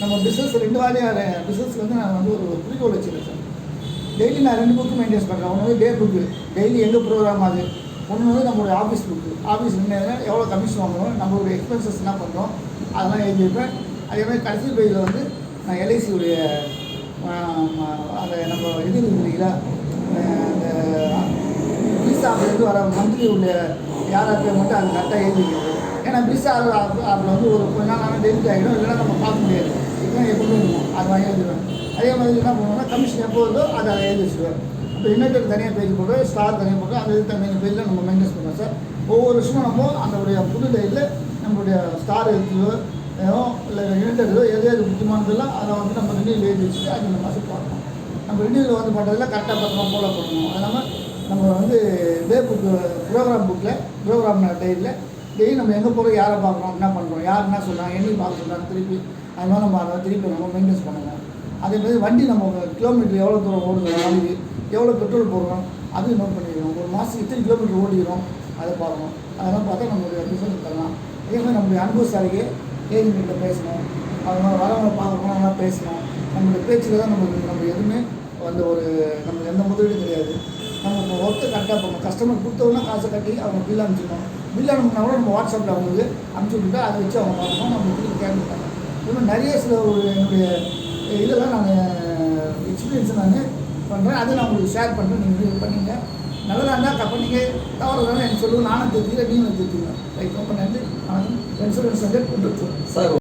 நம்ம பிஸ்னஸ் 2 வாரியாக பிஸ்னஸில் வந்து நான் வந்து ஒரு குறிக்கோள் வச்சுருக்கேன் சார். டெய்லி நான் 2 புக்கு மெயின்டைன்ஸ் பண்ணுறேன். ஒன்று வந்து டே புக்கு, டெய்லி எங்கே ப்ரோக்ராம் ஆகுது. ஒன்று வந்து நம்மளுடைய ஆஃபீஸ் புக்கு, ஆஃபீஸ் எவ்வளோ கமிஷன் வாங்குறோம், நம்மளுடைய எக்ஸ்பென்சஸ் என்ன பண்ணுறோம், அதெல்லாம் எழுதி வைப்பேன். அதே மாதிரி கடைசி பேஜில் வந்து நான் எல்ஐசியுடைய அந்த நம்ம இது இல்லைங்களா, அந்த பிரிசாப்லேருந்து வர மந்த்லி உள்ள யார் பேமெண்ட்டு அது கரெக்டாக எழுதி வைக்கிறது. ஏன்னா பிரிசா ஆப்பில் வந்து ஒரு கொஞ்ச நாள் ஆனால் டெலிட் ஆகிடும், இல்லைன்னா நம்ம பார்க்க முடியாது. இதெல்லாம் எப்படி இருக்கும் அது வாங்கி எழுதுவேன். அதே மாதிரி என்ன பண்ணுவோம்னா கமிஷன் எப்போ வருதோ அதை எழுதி வச்சுருவேன். இப்போ யுனைடெட் தனியாக பேஜ் போட்டு ஸ்டார் தனியாக போட்டு அந்த இது தனியாக பேஜில் நம்ம மெயின்டைன்ஸ் பண்ணுவோம் சார். ஒவ்வொரு வருஷமும் நம்ம நம்மளுடைய புது டைரியில் நம்மளுடைய ஸ்டார் எழுத்துலையோ இல்லை யுனைடெட்டோ எது முக்கியமானதெல்லாம் அதை வந்து நம்ம ரினியூல் எழுதி வச்சுட்டு அது இந்த மாதம் பார்க்கணும். நம்ம ரினியூவில் வந்து பண்ணுறதுல கரெக்டாக பத்திரமா ஃபாலோ பண்ணணும். அது இல்லாமல் நம்ம வந்து டே புக்கு ப்ரோக்ராம் டைரியில் டெய்லி நம்ம எங்கே போகிறோம், யாரை பார்க்குறோம், என்ன பண்ணுறோம், யார் என்ன சொல்கிறாங்க, என்னைக்கு பார்க்க சொல்கிறாங்க திருப்பி, அது மாதிரி நம்ம அதை திருப்பி நம்ம மெயின்டைன்ஸ் பண்ணணும். அதேமாதிரி வண்டி நம்ம கிலோமீட்டர் எவ்வளோ தூரம் ஓடுது, நாளைக்கு எவ்வளோ பெட்ரோல் போடுறோம் அதையும் நோட் பண்ணிக்கிறோம். ஒரு மாதத்துக்கு இத்தனை கிலோமீட்டர் ஓடிக்கிறோம் அதை பார்க்கணும். அதெல்லாம் பார்த்தா நம்மளுடைய பிஸ்னஸ் தரலாம். அதேமாதிரி நம்மளுடைய அனுபவசாலிக்கு ஏஜென்ட்கிட்ட பேசணும், அவங்க வரவங்க பார்க்கணும், நல்லா பேசணும். நம்மளுடைய பேச்சில் தான் நம்ம எதுவுமே வந்து ஒரு நமக்கு எந்த முதலீடும் கிடையாது. நம்ம இப்போ ஒர்க்கை கரெக்டாக பண்ணணும். கஸ்டமர் கொடுத்தோன்னா காசை கட்டி அவங்க பில் அனுப்பிச்சிடணும். பில் அனுப்புனா கூட நம்ம வாட்ஸ்அப்பில் அவங்களுக்கு அனுப்பிச்சி விட்டுட்டு அதை வச்சு அவங்க பார்க்கணும். நம்ம திருப்பி கேட்கணும். இன்னும் நிறைய சில என்னுடைய இதெல்லாம் நான் எக்ஸ்பீரியன்ஸை நான் பண்ணுறேன். அதை நான் உங்களுக்கு ஷேர் பண்ணுறேன். நீங்கள் இது பண்ணிங்க நல்லதாக இருந்தால் பண்ணிங்க, தவறுதானே எனக்கு சொல்லுங்கள். நானும் திருத்திக்கிறேன், நீங்களும் திருத்திக்கிறேன். ரைட். ரொம்ப நன்றி. வணக்கம். இன்சூரன்ஸ் வந்து கொண்டு சார்.